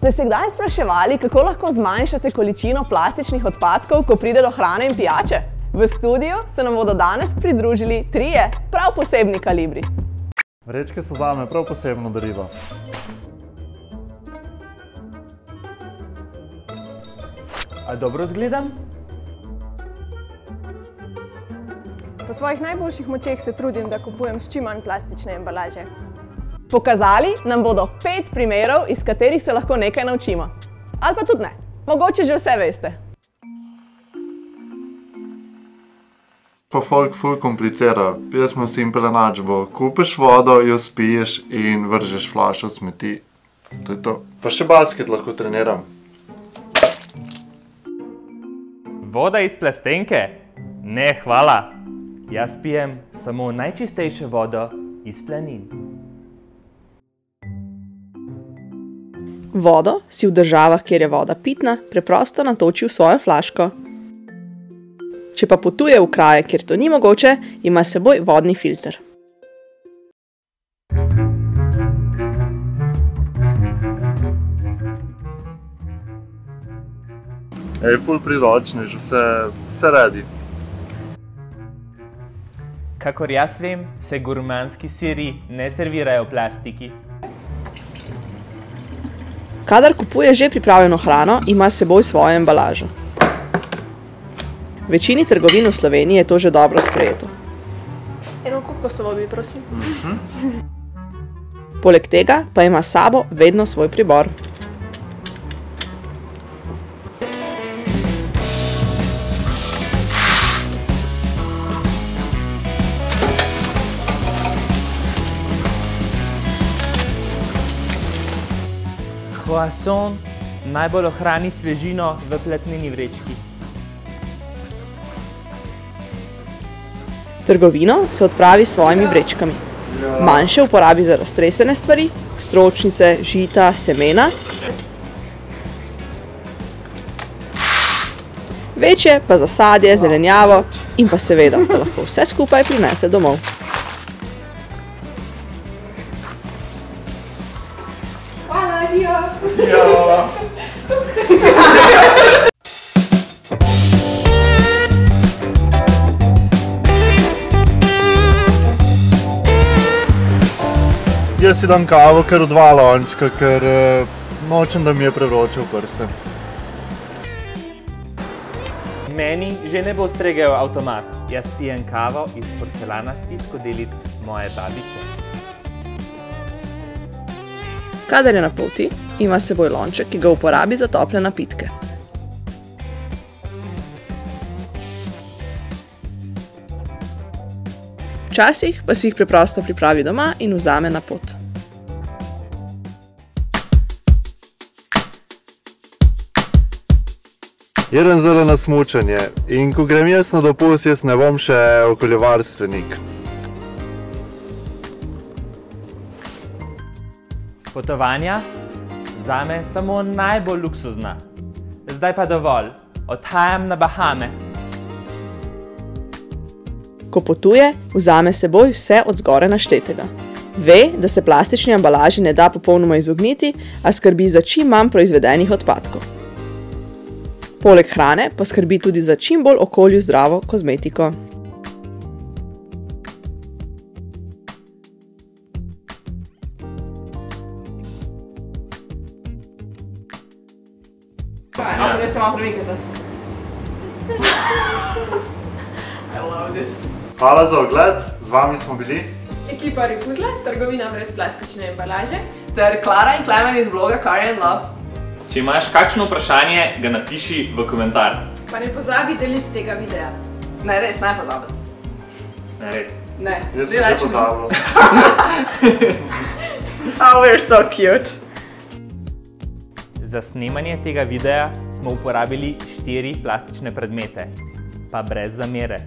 Ste se kdaj spraševali, kako lahko zmanjšate količino plastičnih odpadkov, ko pride do hrane in pijače? V studiu se nam bodo danes pridružili trije prav posebni kalibri. Vrečke so zame prav posebno darilo. A dobro izgledam? Po svojih najboljših močeh se trudim, da kupujem s čim manj plastične embalaže. Pokazali nam bodo 5 primerov, iz katerih se lahko nekaj naučimo. Ali pa tudi ne. Mogoče že vse veste. Pa folk ful komplicira. Jaz smo simple enačbo. Kupiš vodo, jo spiješ in vržeš flašo smeti. To je to. Pa še basket lahko treniram. Voda iz plastenke? Ne, hvala. Jaz pijem samo najčistejšo vodo iz planin. Vodo si v državah, kjer je voda pitna, preprosto natoči v svojo flaško. Če pa potuje v kraje, kjer to ni mogoče, ima s seboj vodni filter. Ej, ful priročni, že vse redi. Kakor jaz vem, se gurmanski siri ne servirajo v plastiki. Kadar kupuje že pripravljeno hrano, ima s seboj svojo embalažo. V večini trgovin v Sloveniji je to že dobro sprejeto. Eno kokosovo bi, prosim. Poleg tega pa ima s sabo vedno svoj pribor. Croissant najbolj ohrani svežino v platneni vrečki. Trgovino se odpravi s svojimi vrečkami. Manjše uporabi za raztresene stvari, stročnice, žita, semena. Večje pa za sadje, zelenjavo in pa seveda, da lahko vse skupaj prinese domov. Hvala, Dio! Ja. Jaz si dam kavo kar v 2 lončka, ker nočem, da mi je prevroče v prste. Meni že ne bo stregel avtomat. Jaz pijem kavo iz porcelanastih skodelic moje babice. Kadar je na poti, ima s seboj lonček, ki ga uporabi za tople napitke. Včasih pa si jih preprosto pripravi doma in vzame na pot. Jedem zelo na smučanje in ko grem jaz na dopust, jaz ne bom še okoljevarstvenik. Potovanja? Zame samo najbolj luksuzna. Zdaj pa dovolj. Odhajam na Bahame. Ko potuje, vzame s seboj vse od zgoraj naštetega. Ve, da se plastični embalaži ne da popolnoma izogniti, a skrbi za čim manj proizvedenih odpadkov. Poleg hrane pa skrbi tudi za čim bolj okolju zdravo kozmetiko. Da se malo premikate. I love this. Hvala za ogled, z vami smo bili Ekipa Rifuzle, trgovina brez plastične embalaže. Ter Klara in Klemen iz bloga Curry & Love. Če imaš kakšno vprašanje, ga napiši v komentar. Pa ne pozabi deliti tega videa. Ne, res, ne pozabiti. Ne, res. Ne, Jaz sem že pozabil. Oh, we're so cute. Za snemanje tega videa smo uporabili 4 plastične predmete, pa brez zamere.